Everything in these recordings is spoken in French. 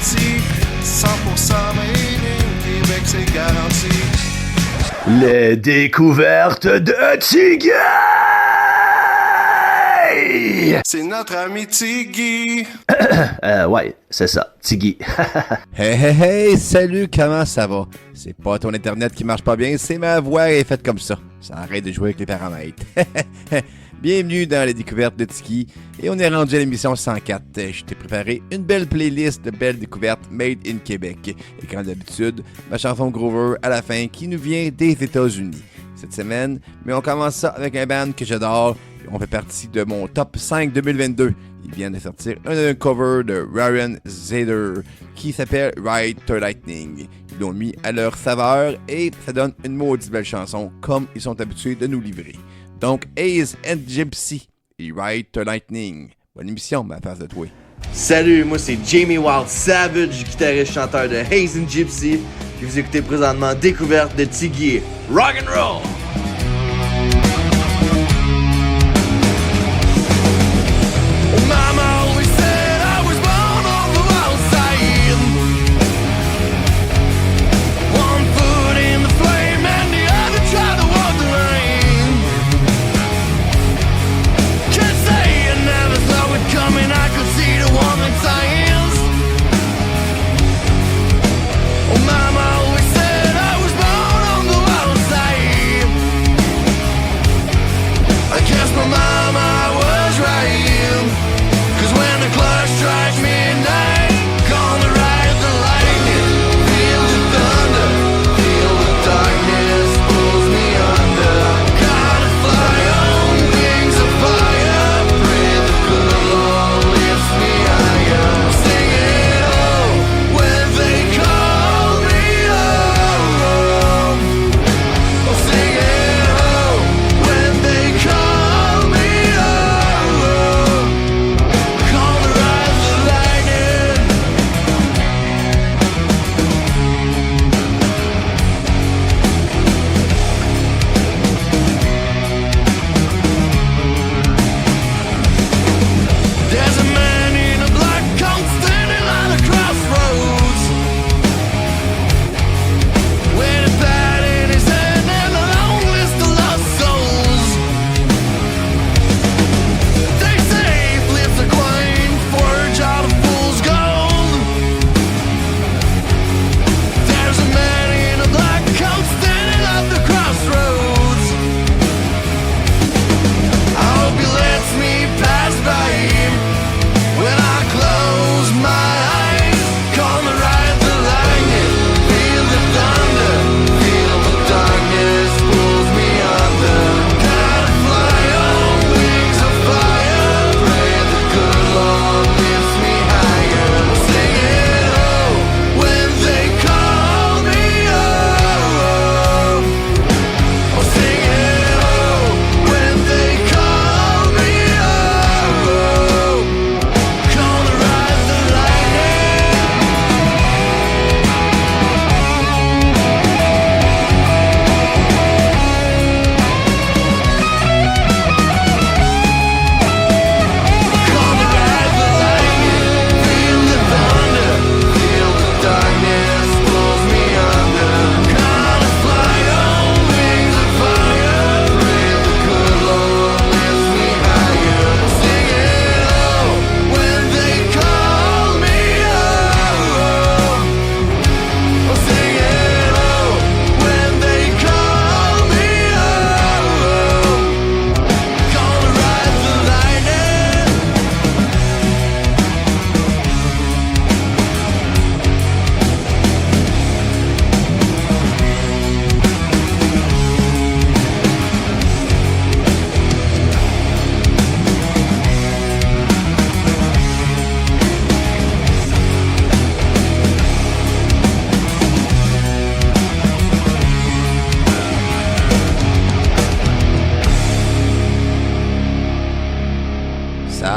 garanti. 100% made in Québec, c'est garanti. Les découvertes de Tiggy! C'est notre ami Tiggy. Ouais, c'est ça, Tiggy. Hey, salut, comment ça va? C'est pas ton internet qui marche pas bien, c'est ma voix est faite comme ça. Ça arrête de jouer avec les paramètres. Bienvenue dans les découvertes de Tiggy et on est rendu à l'émission 104. Je t'ai préparé une belle playlist de belles découvertes made in Québec. Et comme d'habitude, ma chanson Grover à la fin qui nous vient des États-Unis. Cette semaine, mais on commence ça avec un band que j'adore. On fait partie de mon top 5 2022. Ils viennent de sortir un cover de Ryan Zader qui s'appelle Ride to Lightning. Ils l'ont mis à leur saveur et ça donne une maudite belle chanson comme ils sont habitués de nous livrer. Donc, Haze and Gypsy et Ride to Lightning. Bonne émission, ma face de toi. Salut, moi c'est Jamie Wild Savage, guitariste chanteur de Haze and Gypsy. Puis vous écoutez présentement Découverte de Tiggy. Rock and roll!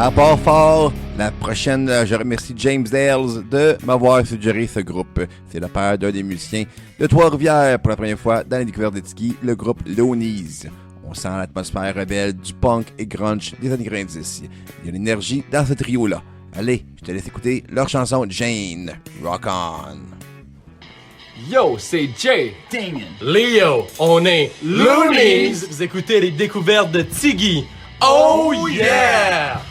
À part fort, la prochaine, je remercie James Dales de m'avoir suggéré ce groupe. C'est le père d'un des musiciens de Trois-Rivières pour la première fois dans les découvertes de Tiggy, le groupe Lonies. On sent l'atmosphère rebelle du punk et grunge des années 90. Il y a l'énergie dans ce trio-là. Allez, je te laisse écouter leur chanson Jane. Rock on! Yo, c'est Jay. Damien. Leo, on est Loonies. Vous écoutez les découvertes de Tiggy. Oh yeah!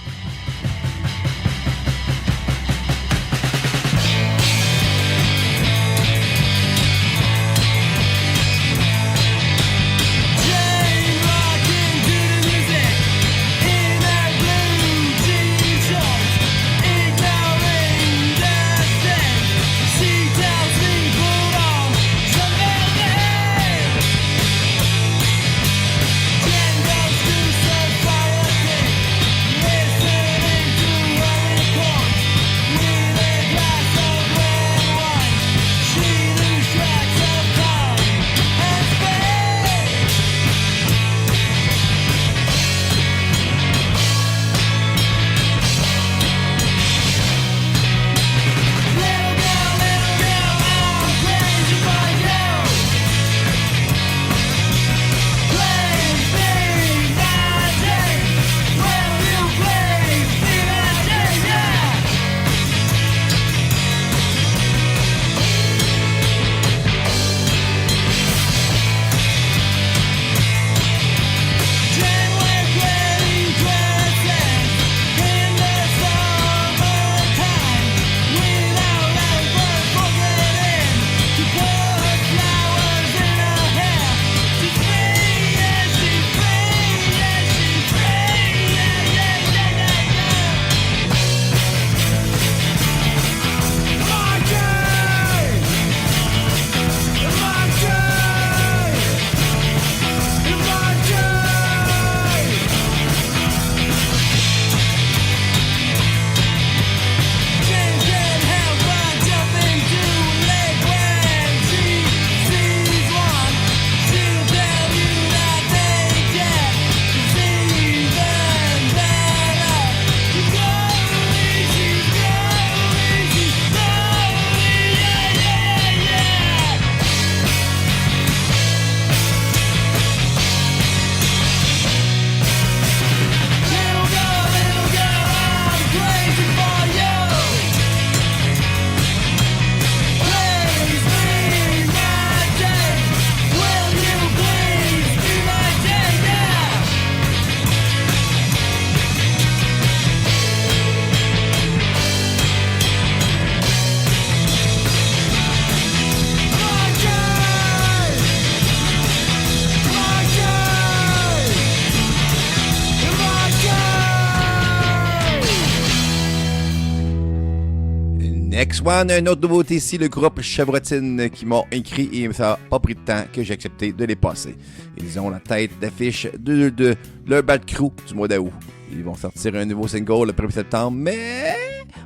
Next one, une autre nouveauté ici, le groupe Chevrotine qui m'ont écrit et ça n'a pas pris de temps que j'ai accepté de les passer. Ils ont la tête d'affiche de leur Bad Crew du mois d'août. Ils vont sortir un nouveau single le 1er septembre, mais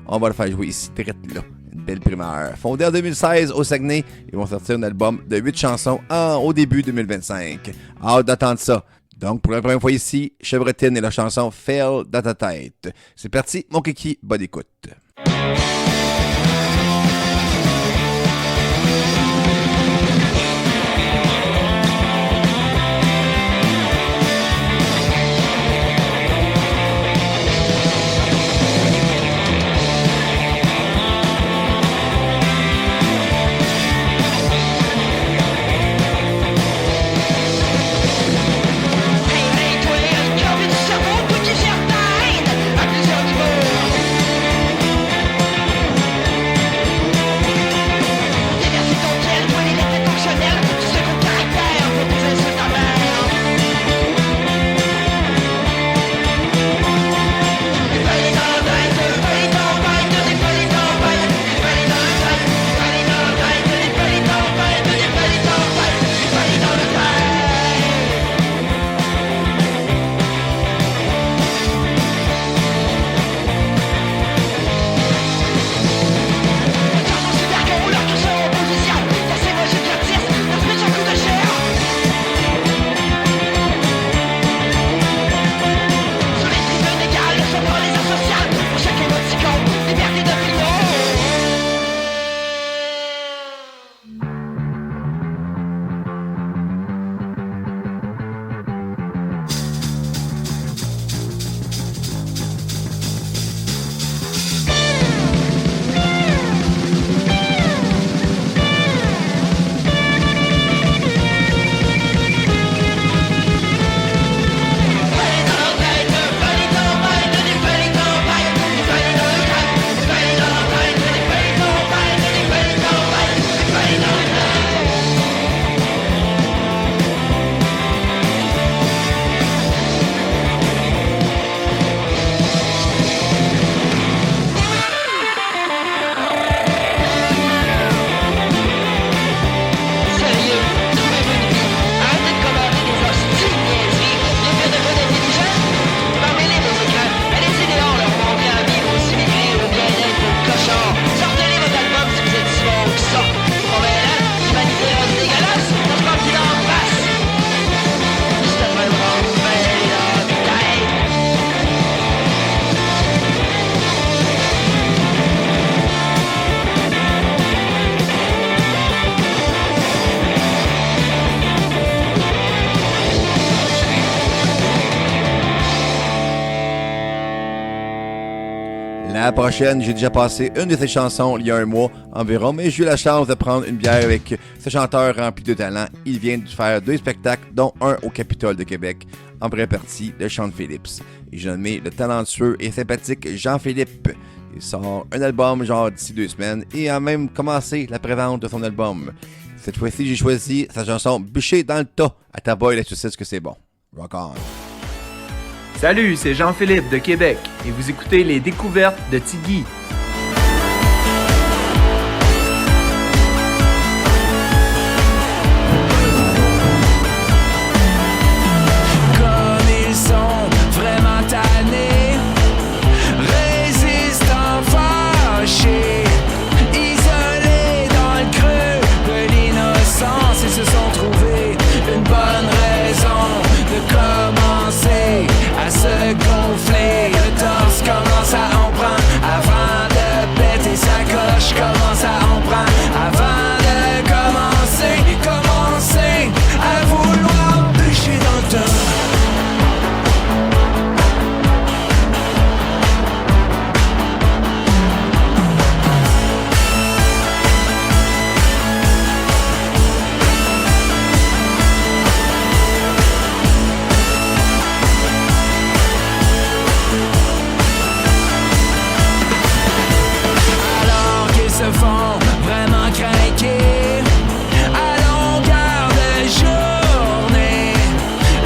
on va le faire jouer ici, direct là. Une belle primeur. Fondé en 2016 au Saguenay, ils vont sortir un album de 8 chansons au début 2025. Hâte d'attendre ça. Donc, pour la première fois ici, Chevrotine et la chanson Fell dans ta tête. C'est parti, mon kiki, bonne écoute. Cerveau, tout qui faire ta haine à plusieurs niveaux. La prochaine, j'ai déjà passé une de ses chansons il y a un mois environ, mais j'ai eu la chance de prendre une bière avec ce chanteur rempli de talent. Il vient de faire 2 spectacles, dont un au Capitole de Québec, en première partie de Sean Phillips. Et j'ai nommé le talentueux et sympathique Jean-Philippe. Il sort un album genre d'ici 2 semaines et a même commencé la prévente de son album. Cette fois-ci, j'ai choisi sa chanson Bûcher dans le tas. À ta boy, là, tu sais ce que c'est bon. Rock on! Salut, c'est Jean-Philippe de Québec et vous écoutez les découvertes de Tiggy. Comme ils sont vraiment tannés, résistants fâchés, isolés dans le creux de l'innocence, ils se sont trouvés une bonne raison de commencer à se gonfler. Le torse commence à en prendre avant de péter sa coche. Commence à en prendre avant de commencer à vouloir bûcher dans le tas. Se font vraiment craquer à longueur de journée.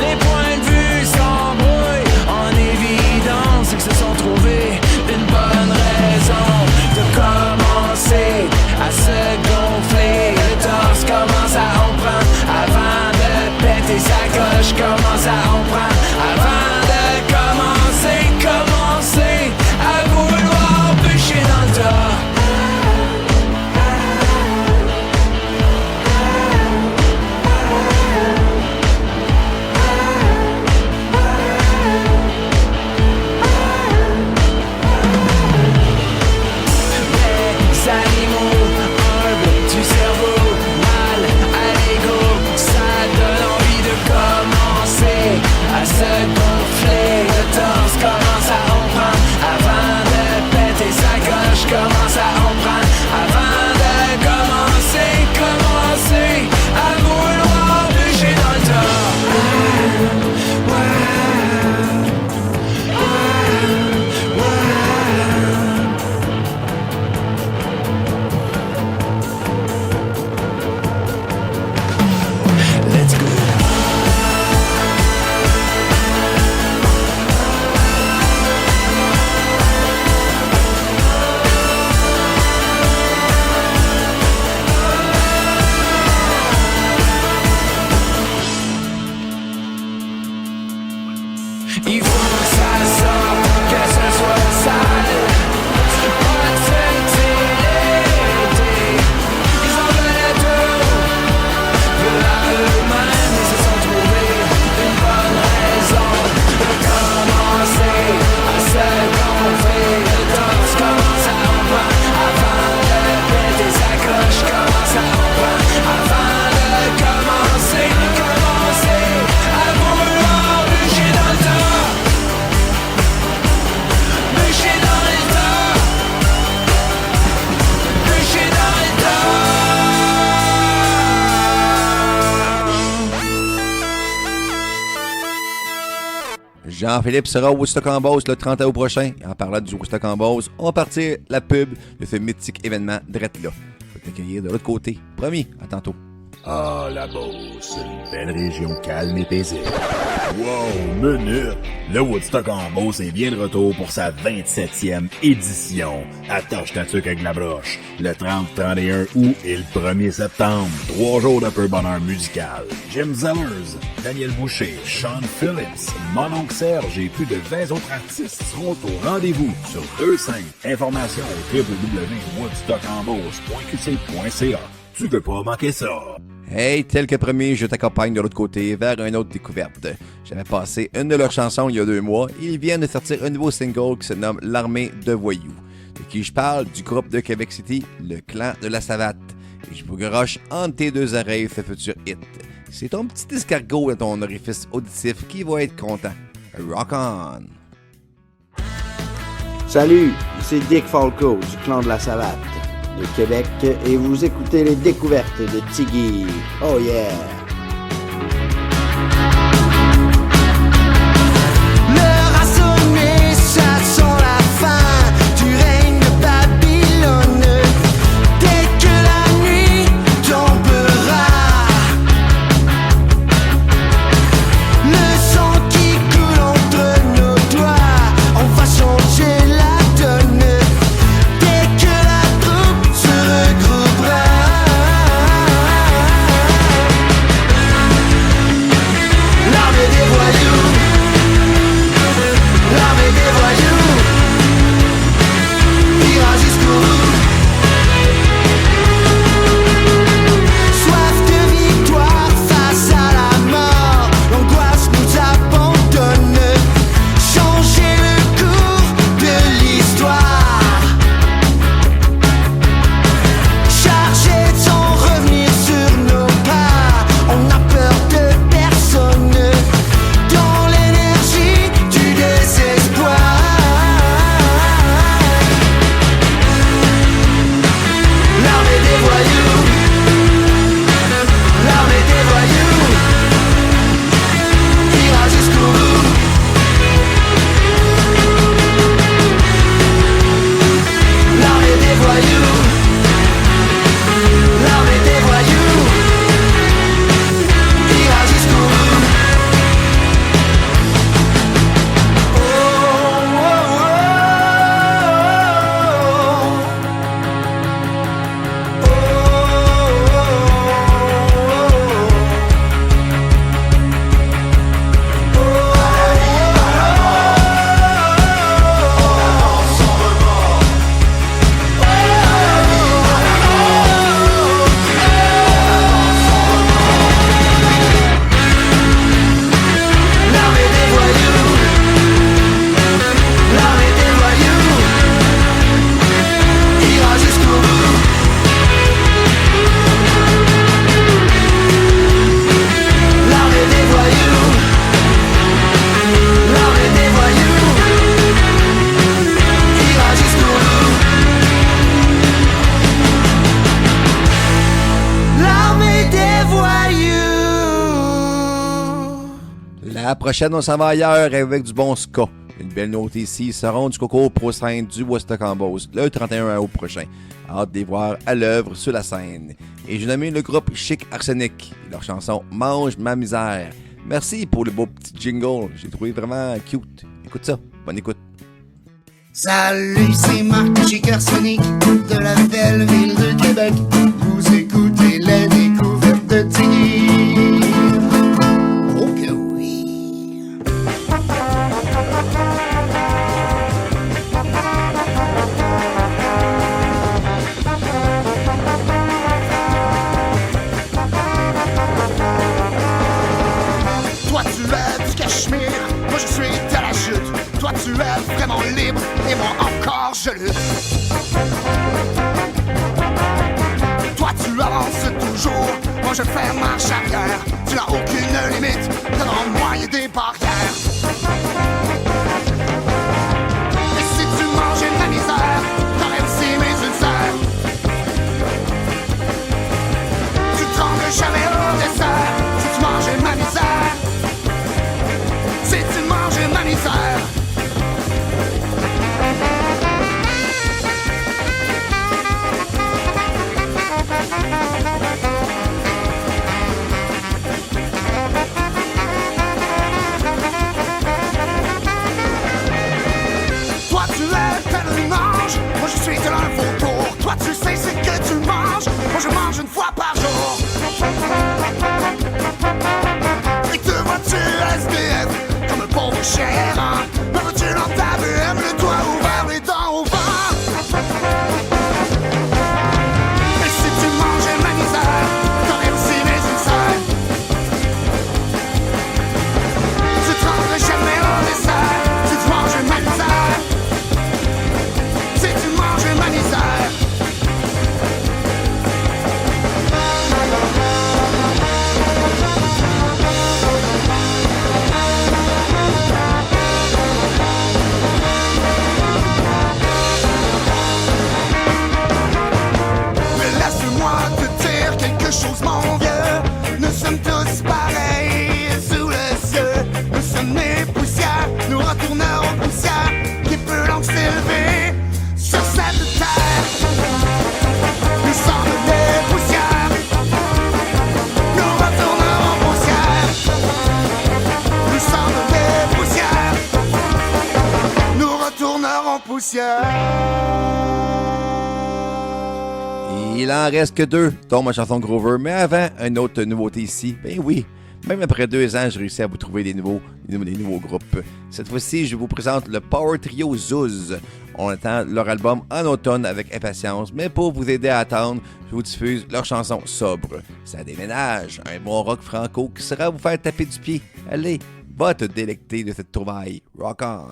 Les points de vue s'embrouillent en évidence et que se sont trouvés une bonne raison de commencer à se gonfler. Le torse commence à en prendre avant de péter sa coche. Commence à en prendre avant de commencer à vouloir bûcher dans le tas. Se gonfler, le torse commence à en prendre avant de péter sa coche. Commence à en prendre avant de commencer à vouloir bûcher dans le tas. Let's go. Il faut que ça sorte, que ce soit sale. Pas de fertilité. Ils en veulent tout, veulent à eux-mêmes, mais se sont trouvés une bonne raison de commencer à se gonfler. Le torse commence à en prendre avant de péter sa coche. Commence à en prendre avant de commencer à vouloir bûcher dans le tas. Jean-Philippe sera au Woodstock en Beauce le 30 août prochain. En parlant du Woodstock en Beauce, on va partir la pub de ce mythique événement drette là. Je vais t'accueillir de l'autre côté. Promis, à tantôt. Ah, la Beauce, une belle région calme et paisible. Wow, minute! Le Woodstock en Beauce est bien de retour pour sa 27e édition. Attache ta tuque avec la broche. Le 30, 31 août et le 1er septembre. 3 jours de peu bonheur musical. Jim Zellers, Daniel Boucher, Sean Phillips, Mononcle Serge et plus de 20 autres artistes seront au rendez-vous sur 2 scènes. Informations au www.woodstockenbeauce.qc.ca. Tu peux pas manquer ça. Hey, tel que promis, je t'accompagne de l'autre côté vers une autre découverte. J'avais passé une de leurs chansons il y a 2 mois et ils viennent de sortir un nouveau single qui se nomme L'Armée de Voyous. De qui je parle? Du groupe de Québec City, le Clan de la Savate. Et je vous garoche entre tes 2 oreilles ce futur hit. C'est ton petit escargot dans ton orifice auditif qui va être content. Rock on! Salut, c'est Dick Falco du clan de la Savate de Québec et vous écoutez les découvertes de Tiggy. Oh yeah! L'heure a sonné, ça sent la fin du règne de Babylone. Dès que la nuit tombera, le sang qui coule entre nos doigts, on va changer la donne. Dès que la troupe se regroupera, l'armée des voyous, l'armée des voyous ira jusqu'au bout. Soif de victoire face à la mort, l'angoisse nous abandonne. Changer le cours de l'histoire, charger sans revenir sur nos pas. On a peur de personne dans l'énergie du désespoir. L'armée des voyous, l'armée des voyous ira jusqu'au bout. L'armée des voyous, l'armée des voyous ira jusqu'au bout. Oh, oh, oh, l'armée des voyous, l'armée des voyous ira jusqu'au bout. L'armée des voyous, l'armée des voyous ira jusqu'au bout. L'armée des voyous. La prochaine, on s'en va ailleurs avec du bon ska. Une belle note ici, seront du Coco Pro Scène du Westacambos le 31 août prochain. Hâte de les voir à l'œuvre sur la scène. Et j'ai nommé le groupe Chic Arsenic et leur chanson Mange ma misère. Merci pour le beau petit jingle, j'ai trouvé vraiment cute. Écoute ça, bonne écoute. Salut, c'est Marc Chic Arsenic de la belle ville de Québec. Vous écoutez les découvertes de Tiggy. Oh que oui. Toi tu es du Cachemire, moi je suis de la chute. Toi tu es vraiment libre et moi encore je lutte. Toi tu avances toujours, moi je fais marche arrière. Tu n'as aucune limite, devant moi y'a des barrières. Et si tu mangeais ma misère, t'aurais aussi mes ulcères. Tu trembles jamais au dessert, si tu mangeais ma misère. Si tu mangeais ma misère. Toi tu es tel une ange, moi je suis tel un vautour. Toi tu sais ce que tu manges, moi je mange une fois par jour. Et te vois-tu SDF comme un pauvre chien errant? Me veux-tu dans ta BM, le doigt ouvert, les dents au vent? Et si tu mangeais ma misère, t'aurais aussi mes ulcères. Tu trembles jamais au dessert, si tu manges ma misère. Si tu manges ma misère. en poussière. Il en reste que 2, dont ma chanson Grover. Mais avant, une autre nouveauté ici. Ben oui, même après 2 ans, j'ai réussi à vous trouver des nouveaux groupes. Cette fois-ci, je vous présente le Power Trio Zouz. On attend leur album en automne avec impatience, mais pour vous aider à attendre, je vous diffuse leur chanson Sobre. Ça déménage, un bon rock franco qui sera vous faire taper du pied. Allez, va te délecter de cette trouvaille. Rock on!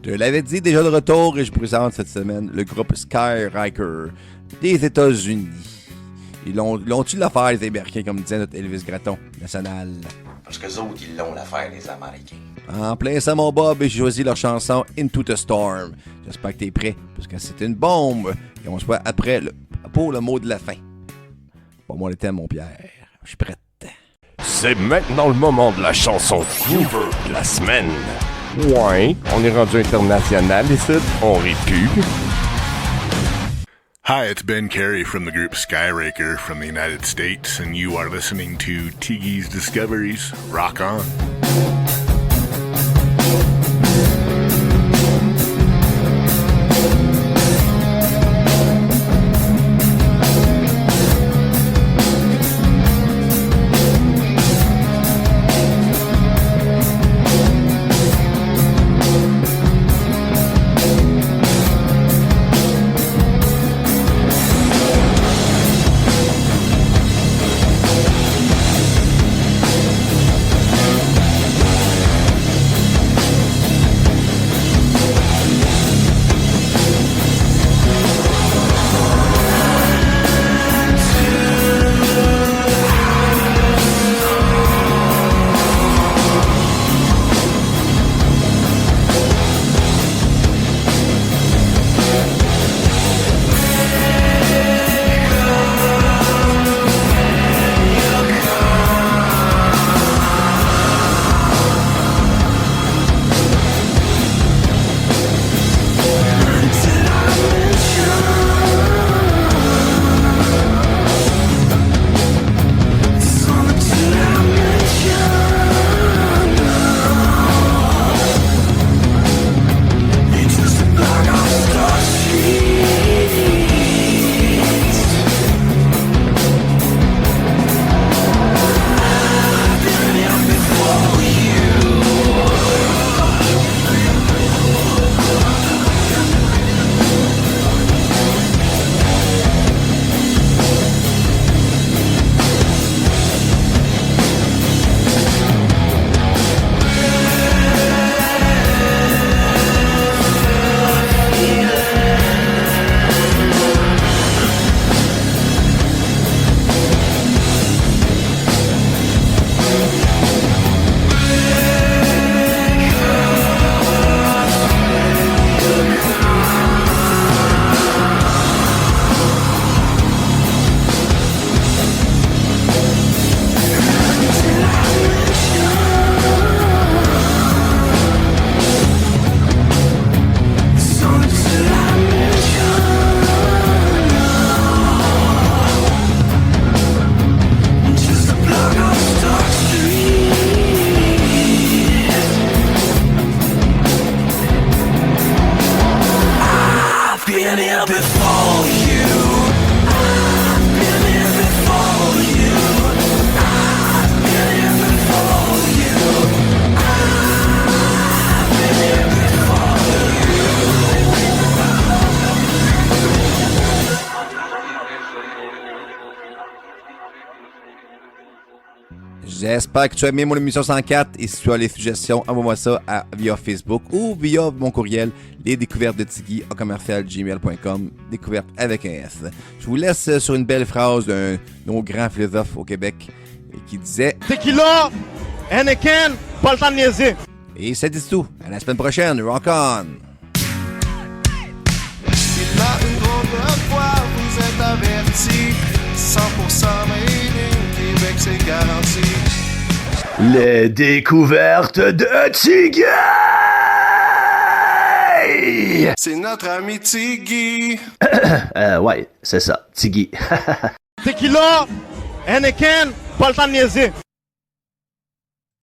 Je l'avais dit déjà de retour et je présente cette semaine le groupe Skyriker des États-Unis. Ils l'ont-tu l'affaire, les Américains, comme disait notre Elvis Gratton national? Parce que les autres, ils l'ont l'affaire, les Américains. En plein ça, mon Bob, et j'ai choisi leur chanson Into the Storm. J'espère que t'es prêt, parce que c'est une bombe. Et on se voit après pour le mot de la fin. Pas moi le thème, mon Pierre. Je suis prête. C'est maintenant le moment de la chanson Groover de la semaine. Ouais, on est rendu international ici, on rit plus. Hi, it's Ben Carey from the group Skyraker from the United States, and you are listening to Tiggy's Discoveries. Rock on. been here before you. I've been here before you. I've been here before you. I've been here before J'espère que tu as aimé mon émission 104 et si tu as les suggestions, envoie-moi ça via Facebook ou via mon courriel lesdécouvertes-de-tiggy@gmail.com, découverte avec un S. Je vous laisse sur une belle phrase d'un grand philosophe au Québec qui disait Tequila, Anakin, pas le temps de niaiser. Et ça dit tout. À la semaine prochaine. Rock on! Il y a une drôle de fois, vous êtes avertis. 100% made in Québec, c'est garanti. Les découvertes de Tiggy! C'est notre ami Tiggy. Ouais, c'est ça, Tiggy. Tequila, Anakin, pas le temps de niaiser.